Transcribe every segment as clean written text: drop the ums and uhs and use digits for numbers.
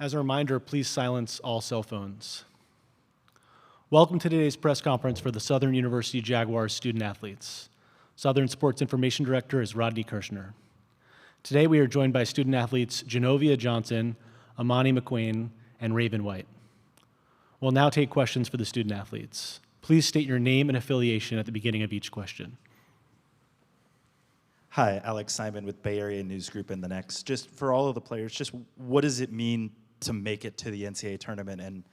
As a reminder, please silence all cell phones. Welcome to today's press conference for the Southern University Jaguars student athletes. Southern Sports Information Director is Rodney Kirshner. Today we are joined by student athletes Genovia Johnson, Amani McQueen, and Raven White. We'll now take questions for the student athletes. Please state your name and affiliation at the beginning of each question. Hi, Alex Simon with Bay Area News Group and The Next. Just for all of the players, just what does it mean to make it to the NCAA tournament and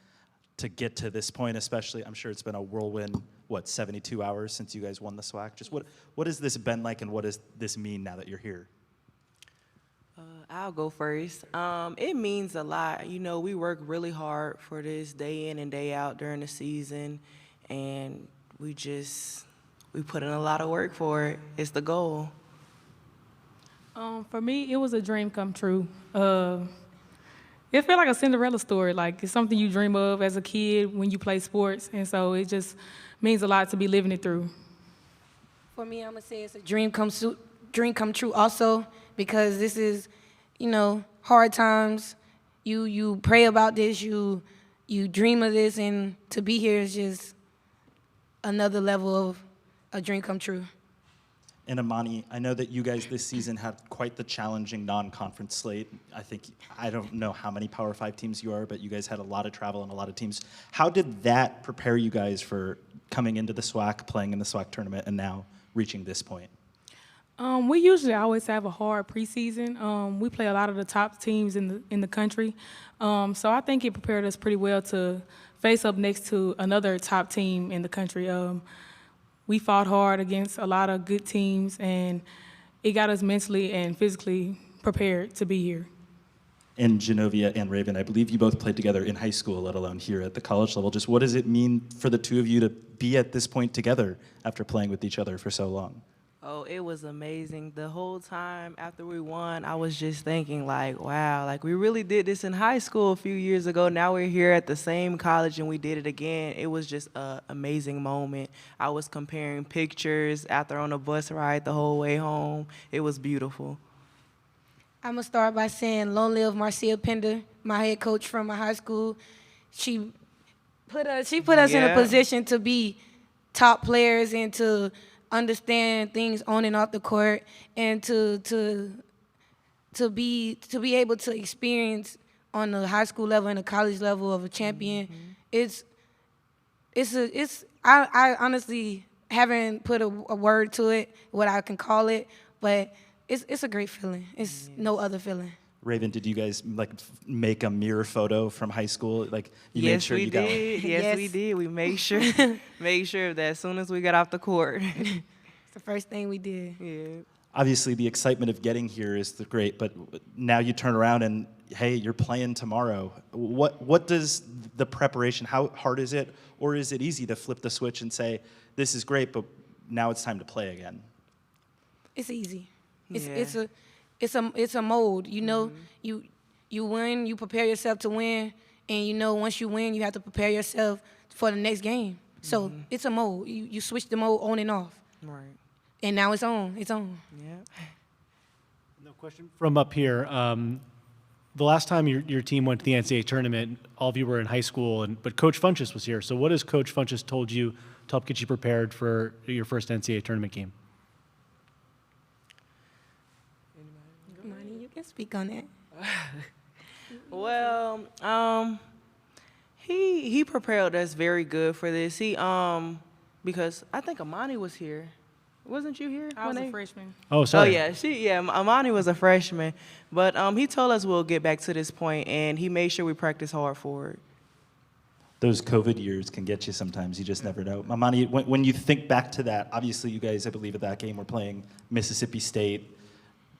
to get to this point, especially? I'm sure it's been a whirlwind, 72 hours since you guys won the SWAC? Just what has this been like, and what does this mean now that you're here? I'll go first. It means a lot. You know, we work really hard for this day in and day out during the season, and we put in a lot of work for it. It's the goal. For me, it was a dream come true. It felt like a Cinderella story. Like, it's something you dream of as a kid when you play sports, and so it just means a lot to be living it through. For me, I'm gonna say it's a dream come true also, because this is, you know, hard times. You pray about this, you dream of this, and to be here is just another level of a dream come true. And Amani, I know that you guys this season had quite the challenging non-conference slate. I don't know how many Power 5 teams you are, but you guys had a lot of travel and a lot of teams. How did that prepare you guys for coming into the SWAC, playing in the SWAC tournament, and now reaching this point? We usually always have a hard preseason. We play a lot of the top teams in the country, so I think it prepared us pretty well to face up next to another top team in the country. We fought hard against a lot of good teams, and it got us mentally and physically prepared to be here. And Genovia and Raven, I believe you both played together in high school, let alone here at the college level. Just what does it mean for the two of you to be at this point together after playing with each other for so long? Oh, it was amazing. The whole time after we won, I was just thinking, like, wow, like we really did this in high school a few years ago. Now we're here at the same college and we did it again. It was just an amazing moment. I was comparing pictures after on a bus ride the whole way home. It was beautiful. I'm gonna start by saying long live Marcia Pender, my head coach from my high school. She put us in a position to be top players and to understand things on and off the court, and to be able to experience on the high school level and the college level of a champion. I honestly haven't put a word to it, what I can call it, but it's a great feeling. It's no other feeling. Raven, did you guys make a mirror photo from high school? Like you made sure you got one? Yes, we did. We made sure that as soon as we got off the court. It's the first thing we did. Yeah. Obviously, the excitement of getting here is great, but now you turn around and hey, you're playing tomorrow. What does the preparation? How hard is it, or is it easy to flip the switch and say, this is great, but now it's time to play again? It's easy. It's a mode, you know. You win, you prepare yourself to win, and you know once you win, you have to prepare yourself for the next game. So it's a mode. You switch the mode on and off. Right. And now it's on. It's on. Yeah. No question from up here. The last time your team went to the NCAA tournament, all of you were in high school, but Coach Funchess was here. So what has Coach Funchess told you to help get you prepared for your first NCAA tournament game? Money, you can speak on that. Well, he prepared us very good for this. Because I think Amani was here. Wasn't you here? I was a freshman. Oh, sorry. Oh, yeah. Amani was a freshman. But he told us we'll get back to this point, and he made sure we practice hard for it. Those COVID years can get you sometimes. You just never know. Amani, when you think back to that, obviously you guys, I believe at that game, were playing Mississippi State.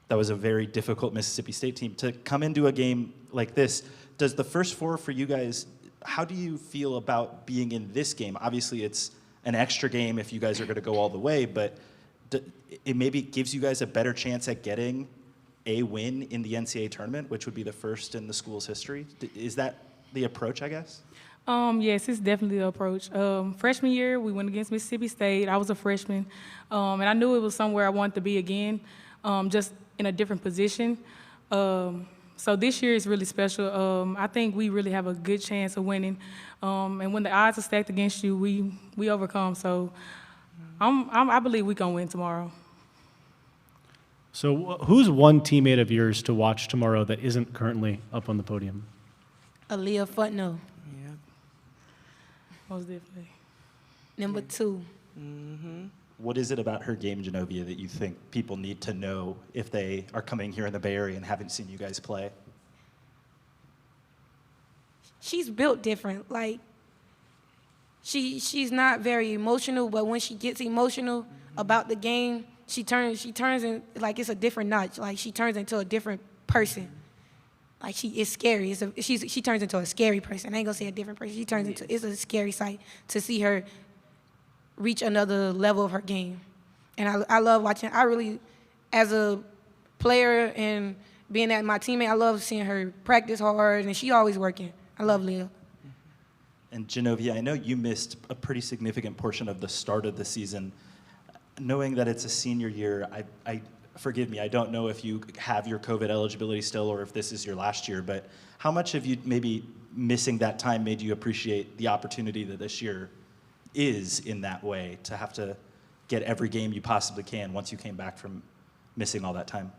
That was a very difficult Mississippi State team. To come into a game like this, does the first four for you guys, how do you feel about being in this game? Obviously it's an extra game if you guys are going to go all the way, but it maybe gives you guys a better chance at getting a win in the NCAA tournament, which would be the first in the school's history. Is that the approach, I guess? Yes, it's definitely the approach. Freshman year, we went against Mississippi State. I was a freshman, and I knew it was somewhere I wanted to be again, just in a different position. So this year is really special. I think we really have a good chance of winning. And when the odds are stacked against you, we overcome. So I believe we're going to win tomorrow. So who's one teammate of yours to watch tomorrow that isn't currently up on the podium? Aaliyah Futno. Yeah. Most definitely. Number 2. What is it about her game, Genovia, that you think people need to know if they are coming here in the Bay Area and haven't seen you guys play? She's built different. Like, she's not very emotional, but when she gets emotional about the game, she turns in, like, it's a different notch. Like, she turns into a different person. Like, it's scary. She turns into a scary person. I ain't gonna say a different person. She turns into, it's a scary sight to see her reach another level of her game. And I love watching. I really, as a player and being at my teammate, I love seeing her practice hard, and she always working. I love Leah. And Genovia, I know you missed a pretty significant portion of the start of the season. Knowing that it's a senior year, I forgive me, I don't know if you have your COVID eligibility still or if this is your last year, but how much have you maybe missing that time made you appreciate the opportunity that this year is in that way, to have to get every game you possibly can once you came back from missing all that time?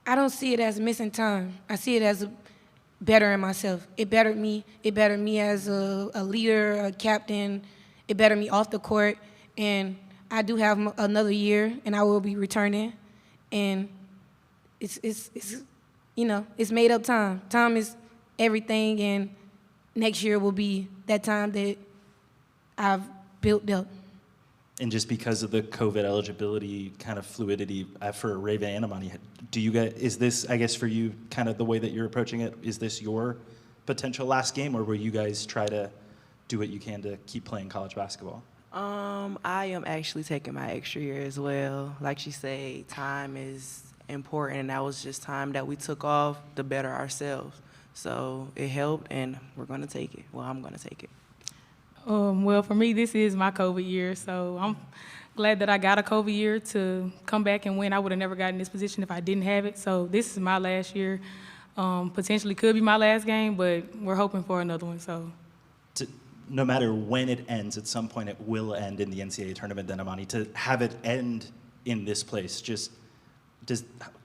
I don't see it as missing time. I see it as bettering myself. It bettered me. It bettered me as a leader, a captain. It bettered me off the court. And I do have another year, and I will be returning. And it's made up time. Time is everything, and next year will be that time that I've built up. And just because of the COVID eligibility kind of fluidity for Raven and Amani, do you guys, is this, I guess for you, kind of the way that you're approaching it, is this your potential last game, or will you guys try to do what you can to keep playing college basketball? I am actually taking my extra year as well. Like she said, time is important, and that was just time that we took off to better ourselves. So it helped, and we're going to take it. Well, I'm going to take it. Well, for me, this is my COVID year, so I'm glad that I got a COVID year to come back and win. I would have never gotten this position if I didn't have it. So this is my last year. Potentially could be my last game, but we're hoping for another one. So, no matter when it ends, at some point it will end in the NCAA tournament. Then, Amani, to have it end in this place,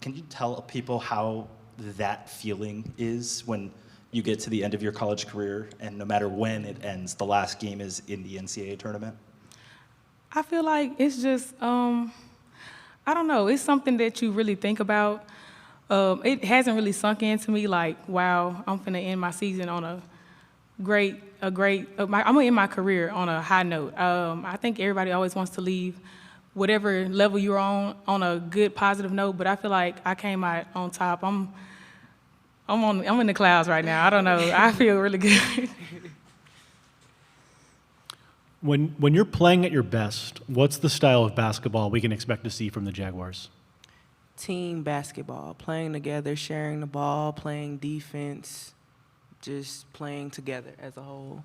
can you tell people how that feeling is when you get to the end of your college career, and no matter when it ends, the last game is in the NCAA tournament? I feel like it's just, I don't know, it's something that you really think about. It hasn't really sunk into me like, wow, I'm finna end my season on I'm gonna end my career on a high note. I think everybody always wants to leave whatever level you're on a good, positive note, but I feel like I came out on top. I'm in the clouds right now. I don't know. I feel really good. When you're playing at your best, what's the style of basketball we can expect to see from the Jaguars? Team basketball, playing together, sharing the ball, playing defense, just playing together as a whole.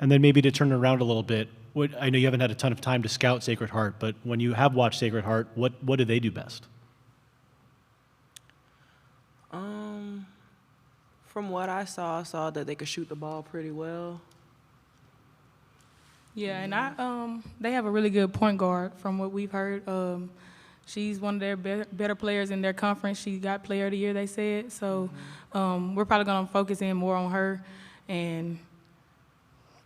And then maybe to turn it around a little bit, I know you haven't had a ton of time to scout Sacred Heart, but when you have watched Sacred Heart, what do they do best? From what I saw that they could shoot the ball pretty well. Yeah, and they have a really good point guard from what we've heard. She's one of their better players in their conference. She got Player of the Year, they said. So we're probably going to focus in more on her and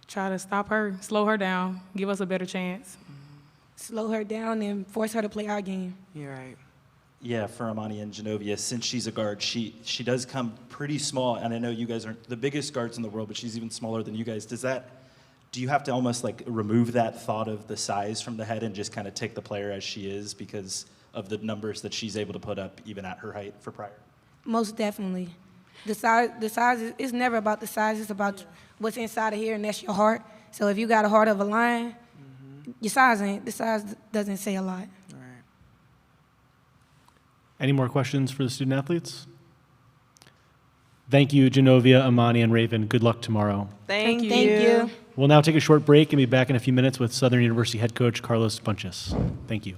try to stop her, slow her down, give us a better chance. Slow her down and force her to play our game. You're right. Yeah, for Amani and Genovia, since she's a guard, she does come pretty small, and I know you guys aren't the biggest guards in the world, but she's even smaller than you guys. Do you have to almost like remove that thought of the size from the head and just kind of take the player as she is because of the numbers that she's able to put up even at her height for Pryor? Most definitely. The size is never about the size, it's about what's inside of here, and that's your heart. So if you got a heart of a lion, the size doesn't say a lot. All right. Any more questions for the student athletes? Thank you, Genovia, Amani, and Raven. Good luck tomorrow. Thank you. Thank you. We'll now take a short break and be back in a few minutes with Southern University head coach Carlos Bunches. Thank you.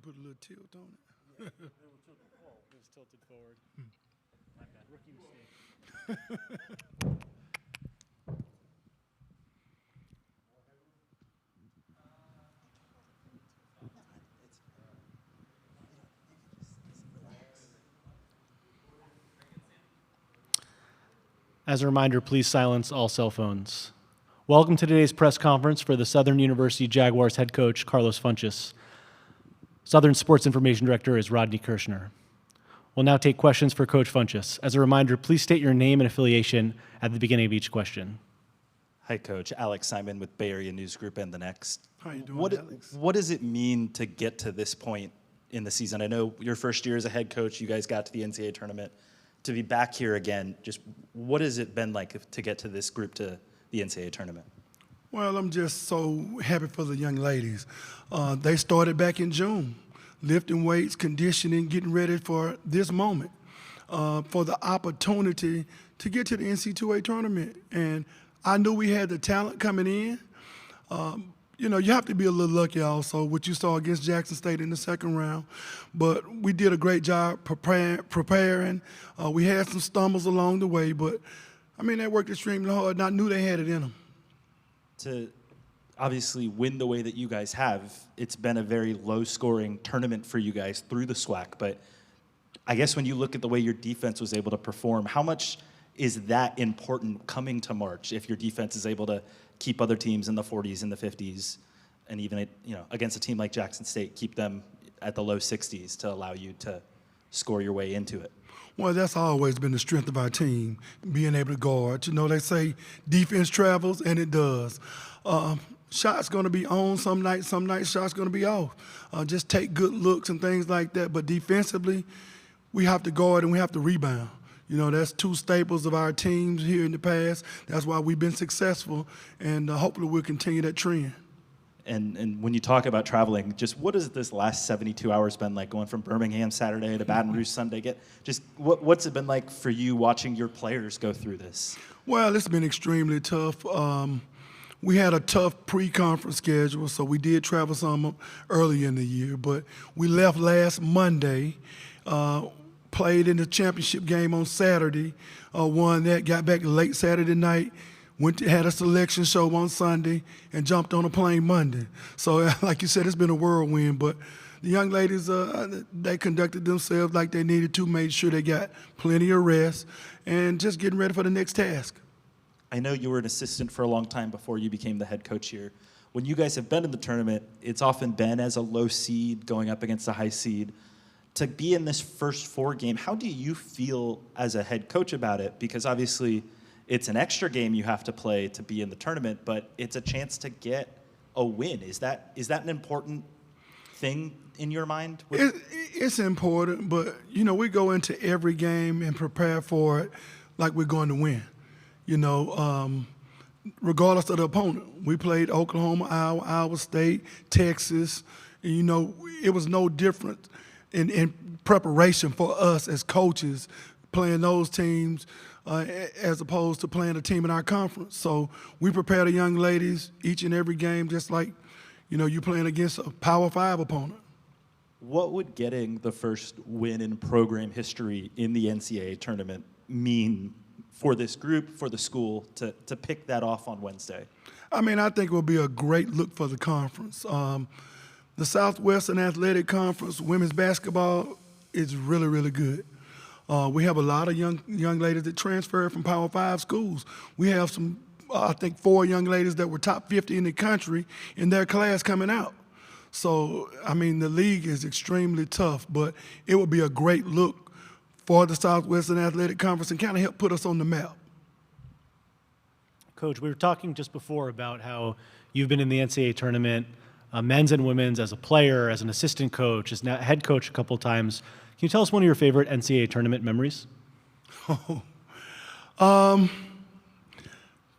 put a little tilt on it. It was tilted forward. My bad. Rookie mistake. As a reminder, please silence all cell phones. Welcome to today's press conference for the Southern University Jaguars head coach, Carlos Funchess. Southern Sports Information Director is Rodney Kirshner. We'll now take questions for Coach Funchess. As a reminder, please state your name and affiliation at the beginning of each question. Hi, Coach. Alex Simon with Bay Area News Group and The Next. How you doing, Alex? What does it mean to get to this point in the season? I know your first year as a head coach, you guys got to the NCAA tournament. To be back here again, just what has it been like to get to this group to the NCAA tournament? Well, I'm just so happy for the young ladies. They started back in June, lifting weights, conditioning, getting ready for this moment, for the opportunity to get to the NCAA tournament. And I knew we had the talent coming in. You know, you have to be a little lucky also, what you saw against Jackson State in the second round. But we did a great job preparing. We had some stumbles along the way, but, I mean, they worked extremely hard, and I knew they had it in them. To obviously win the way that you guys have, it's been a very low-scoring tournament for you guys through the SWAC. But I guess when you look at the way your defense was able to perform, how much is that important coming to March if your defense is able to keep other teams in the 40s and the 50s, and even against a team like Jackson State, keep them at the low 60s to allow you to score your way into it? Well, that's always been the strength of our team, being able to guard. You know, they say defense travels, and it does. Shots going to be on some nights shots going to be off. Just take good looks and things like that. But defensively, we have to guard and we have to rebound. You know, that's two staples of our teams here in the past. That's why we've been successful, and hopefully we'll continue that trend. And when you talk about traveling, just what has this last 72 hours been like, going from Birmingham Saturday to Baton Rouge Sunday? What's it been like for you watching your players go through this? Well, it's been extremely tough. We had a tough pre-conference schedule, so we did travel some early in the year. But we left last Monday, played in the championship game on Saturday, won that, got back late Saturday night, had a selection show on Sunday, and jumped on a plane Monday. So like you said, it's been a whirlwind, but the young ladies, they conducted themselves like they needed to, made sure they got plenty of rest, and just getting ready for the next task. I know you were an assistant for a long time before you became the head coach here. When you guys have been in the tournament, it's often been as a low seed going up against a high seed. To be in this first four game, how do you feel as a head coach about it? Because obviously it's an extra game you have to play to be in the tournament, but it's a chance to get a win. Is that an important thing in your mind? It's important, but, you know, we go into every game and prepare for it like we're going to win. You know, regardless of the opponent. We played Oklahoma, Iowa State, Texas. And, you know, it was no different in preparation for us as coaches playing those teams as opposed to playing a team in our conference. So we prepare the young ladies each and every game just like, you know, you're playing against a Power 5 opponent. What would getting the first win in program history in the NCAA tournament mean for this group, for the school, to pick that off on Wednesday? I mean, I think it will be a great look for the conference. The Southwestern Athletic Conference women's basketball is really, really good. We have a lot of young ladies that transfer from Power 5 schools. We have some, I think, 4 young ladies that were top 50 in the country in their class coming out. So, I mean, the league is extremely tough, but it would be a great look for the Southwestern Athletic Conference and kind of help put us on the map. Coach, we were talking just before about how you've been in the NCAA tournament, men's and women's, as a player, as an assistant coach, as now head coach a couple times. Can you tell us one of your favorite NCAA tournament memories?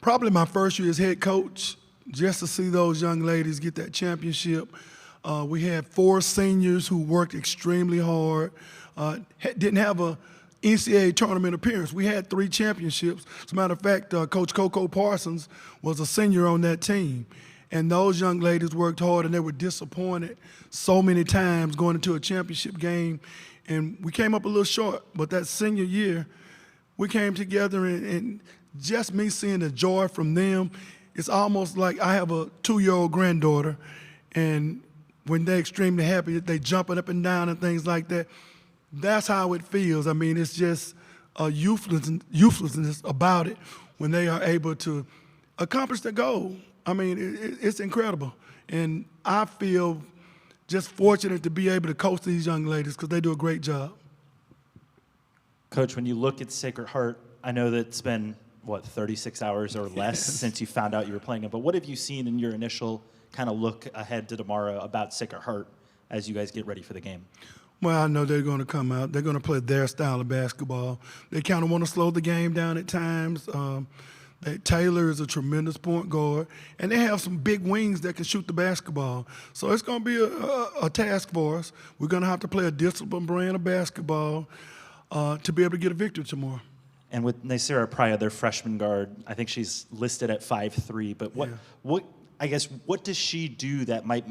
Probably my first year as head coach, just to see those young ladies get that championship. We had 4 seniors who worked extremely hard, didn't have a NCAA tournament appearance. We had 3 championships. As a matter of fact, Coach Coco Parsons was a senior on that team. And those young ladies worked hard, and they were disappointed so many times going into a championship game. And we came up a little short, but that senior year, we came together, and just me seeing the joy from them, it's almost like I have a 2-year-old granddaughter, and when they're extremely happy, they jumping up and down and things like that. That's how it feels. I mean, it's just a youthfulness about it when they are able to accomplish their goal. I mean, it's incredible. And I feel just fortunate to be able to coach these young ladies because they do a great job. Coach, when you look at Sacred Heart, I know that it's been, 36 hours or less since you found out you were playing it, but what have you seen in your initial kind of look ahead to tomorrow about Sacred Heart as you guys get ready for the game? Well, I know they're going to come out. They're going to play their style of basketball. They kind of want to slow the game down at times. Taylor is a tremendous point guard, and they have some big wings that can shoot the basketball. So it's going to be a task for us. We're going to have to play a disciplined brand of basketball to be able to get a victory tomorrow. And with Naysira Praya, their freshman guard, I think she's listed at 5'3", but what does she do that might,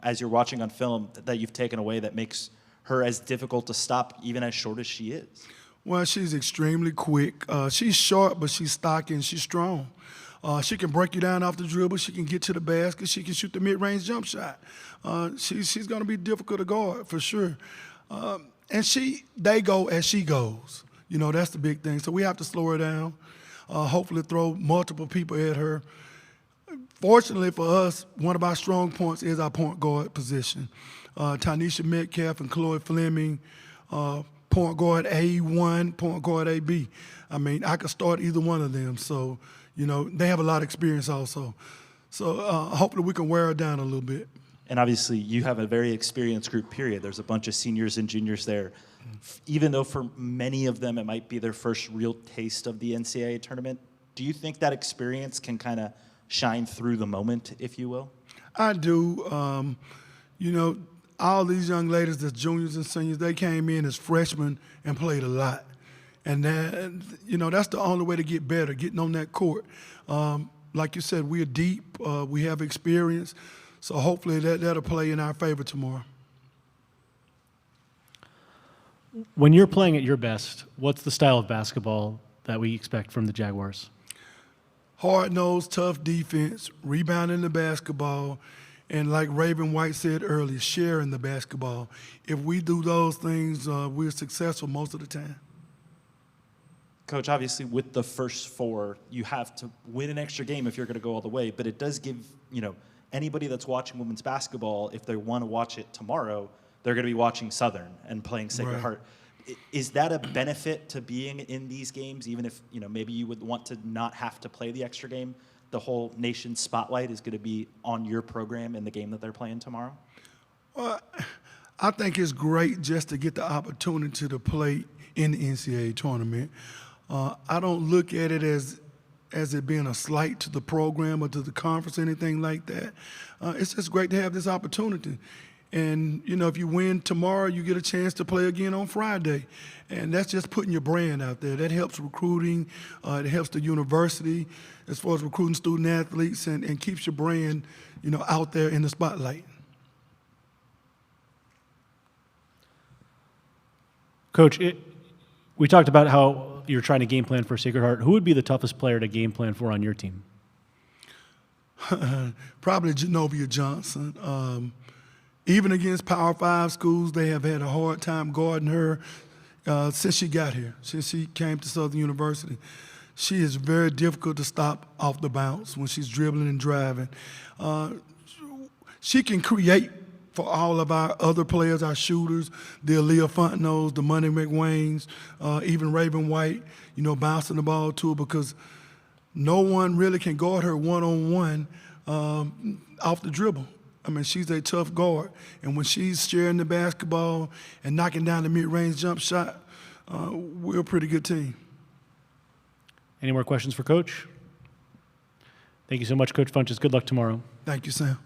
as you're watching on film, that you've taken away that makes her as difficult to stop, even as short as she is? Well, she's extremely quick. She's short, but she's stocky and she's strong. She can break you down off the dribble. She can get to the basket. She can shoot the mid-range jump shot. She's going to be difficult to guard for sure. And they go as she goes. That's the big thing. So we have to slow her down, hopefully throw multiple people at her. Fortunately for us, one of our strong points is our point guard position. Tanisha Metcalf and Chloe Fleming, point guard A1, point guard AB. I mean, I could start either one of them. So, they have a lot of experience also. So hopefully we can wear her down a little bit. And obviously you have a very experienced group, period. There's a bunch of seniors and juniors there. Even though for many of them it might be their first real taste of the NCAA tournament, do you think that experience can kind of shine through the moment, if you will? I do. All these young ladies that's juniors and seniors, they came in as freshmen and played a lot. And that's the only way to get better, getting on that court. Like you said, we're deep. We have experience. So hopefully that'll play in our favor tomorrow. When you're playing at your best, what's the style of basketball that we expect from the Jaguars? Hard-nosed, tough defense, rebounding the basketball, and like Raven White said earlier, sharing the basketball. If we do those things, we're successful most of the time. Coach, obviously with the first four, you have to win an extra game if you're going to go all the way, but it does give, anybody that's watching women's basketball, if they want to watch it tomorrow, they're going to be watching Southern and playing Sacred Heart. Is that a benefit to being in these games, even if maybe you would want to not have to play the extra game? The whole nation's spotlight is going to be on your program in the game that they're playing tomorrow? Well, I think it's great just to get the opportunity to play in the NCAA tournament. I don't look at it as it being a slight to the program or to the conference or anything like that. It's just great to have this opportunity. And, if you win tomorrow, you get a chance to play again on Friday. And that's just putting your brand out there. That helps recruiting. It helps the university as far as recruiting student athletes and keeps your brand, out there in the spotlight. Coach, we talked about how you're trying to game plan for Sacred Heart. Who would be the toughest player to game plan for on your team? Probably Genovia Johnson. Even against Power 5 schools, they have had a hard time guarding her since she got here, since she came to Southern University. She is very difficult to stop off the bounce when she's dribbling and driving. She can create for all of our other players, our shooters, the Aaliyah Fontenot's, the Money McWaynes, even Raven White, bouncing the ball to her because no one really can guard her one-on-one off the dribble. I mean, she's a tough guard. And when she's sharing the basketball and knocking down the mid-range jump shot, we're a pretty good team. Any more questions for Coach? Thank you so much, Coach Funches. Good luck tomorrow. Thank you, Sam.